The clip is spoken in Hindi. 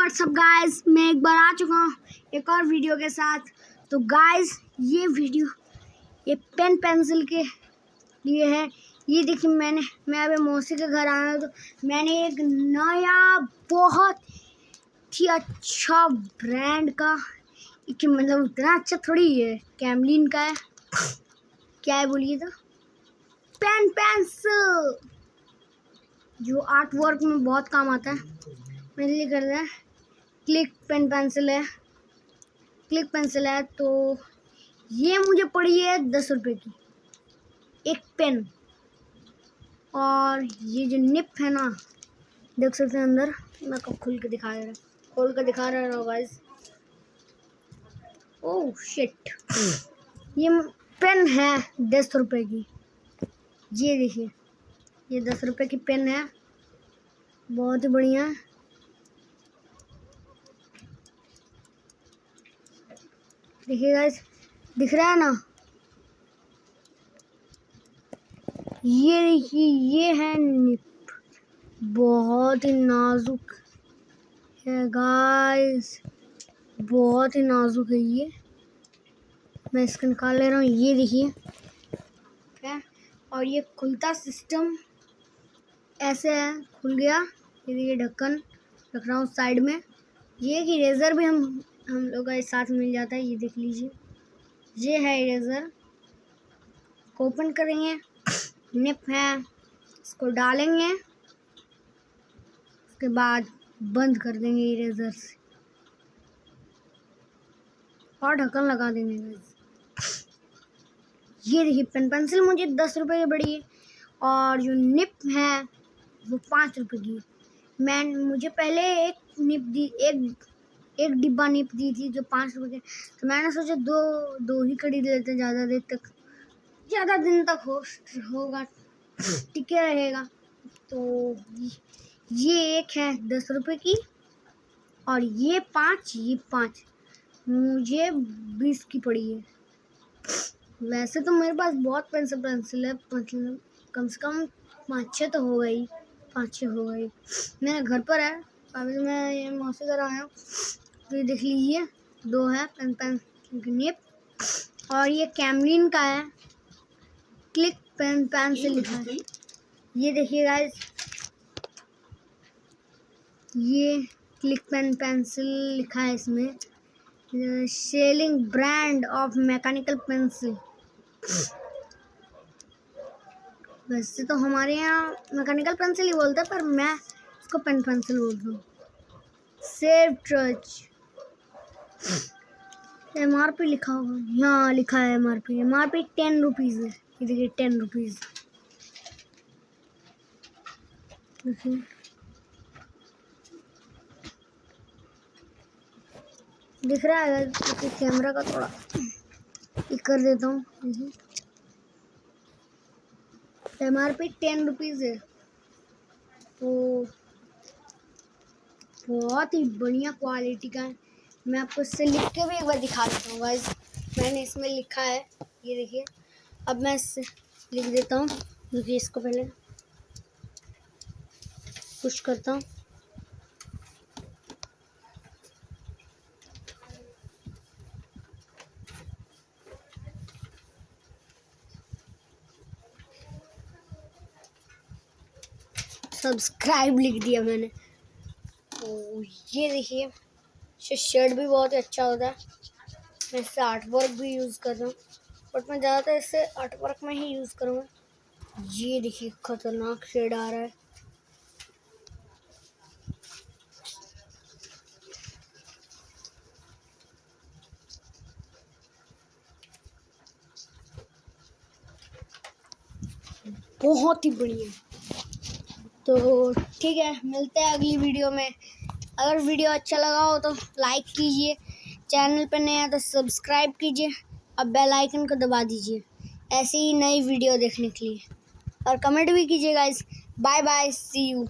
व्हाट्सअप गाइस, मैं एक बार आ चुका हूँ एक और वीडियो के साथ। तो गाइस ये वीडियो ये पेन पेंसिल के लिए है। ये देखिए मैं अभी मौसी के घर आया हूँ, तो मैंने एक नया बहुत ही अच्छा ब्रांड का, कि मतलब उतना अच्छा थोड़ी है, कैमलिन का है। क्या है बोलिए तो, पेन पेंसिल जो आर्ट वर्क में बहुत काम आता है। मेरे लिए कर रहा है क्लिक पेन पेंसिल है, क्लिक पेंसिल है। तो ये मुझे पड़ी है 10 रुपये की एक पेन। और ये जो निप है ना, देख सकते हैं अंदर, मैं कब खोल के दिखा रहा हूँ गाइस। ओह शिट, ये पेन है 10 रुपये की। ये देखिए, ये 10 रुपये की पेन है, बहुत ही बढ़िया है। देखिए गाइस, दिख रहा है ना, ये देखिए, ये है निप, बहुत ही नाजुक है गाइस, बहुत ही नाजुक है ये। मैं इसको निकाल ले रहा हूँ, ये देखिए है। और ये खुलता सिस्टम ऐसे है, खुल गया। ये देखिए ढक्कन रख रहा हूँ साइड में। ये एक इरेज़र भी हम लोग का साथ मिल जाता है, ये देख लीजिए। ये है इरेज़र, ओपन करेंगे, निप है, इसको डालेंगे, उसके बाद बंद कर देंगे इरेज़र से और ढक्कन लगा देंगे। ये देखिए पेन पेंसिल मुझे 10 रुपये की पड़ी है, और जो निप है वो 5 रुपये की। मुझे पहले एक निप दी, एक डिब्बा निप दी थी जो 5 रुपये के। तो मैंने सोचा दो ही खरीद लेते, ज़्यादा दिन तक होगा, टिके रहेगा। तो ये एक है 10 रुपये की, और ये 5 मुझे 20 की पड़ी है। वैसे तो मेरे पास बहुत पेंसिल है, मतलब कम से कम 5-6 तो हो गई, 5-6 हो गई। मेरे घर पर है, अभी मैं ये मौसी घर आया हूँ। तो ये देख लीजिए, 2 है पेन निप, और ये कैमलिन का है, क्लिक पेन पेंसिल लिखा है। ये देखिए गाइस, ये क्लिक पेन पेंसिल लिखा है इसमें, selling brand of mechanical pencil. वैसे तो हमारे यहाँ मैकेनिकल पेंसिल ही बोलते हैं, पर मैं इसको पेन पेंसिल बोलता हूँ। सेव टच, MRP लिखा होगा, यहाँ लिखा है MRP 10 रुपीज़ है। ये देखिए 10 रुपीज़, देखिए दिख रहा है। देखिए कैमरा का थोड़ा ये कर देता हूँ। MRP 10 रुपीज़ है, तो बहुत ही बढ़िया क्वालिटी का है। मैं आपको इससे लिख के भी एक बार दिखा देता हूँ गाइस। मैंने इसमें लिखा है, ये देखिए। अब मैं इससे लिख देता हूँ, देखिए इसको पहले पुश करता हूँ। सब्सक्राइब लिख दिया मैंने। तो ये देखिए, शर्ट भी बहुत अच्छा होता है। मैं इससे आर्ट वर्क भी यूज़ कर रहा हूँ, बट मैं ज़्यादातर इससे आर्ट वर्क में ही यूज़ करूँगा। ये देखिए खतरनाक शेड आ रहा है। बहुत ही बढ़िया। तो ठीक है, मिलते हैं अगली वीडियो में। अगर वीडियो अच्छा लगा हो तो लाइक कीजिए, चैनल पर नया है तो सब्सक्राइब कीजिए, और बेल आइकन को दबा दीजिए ऐसी ही नई वीडियो देखने के लिए, और कमेंट भी कीजिए guys. Bye bye, see you.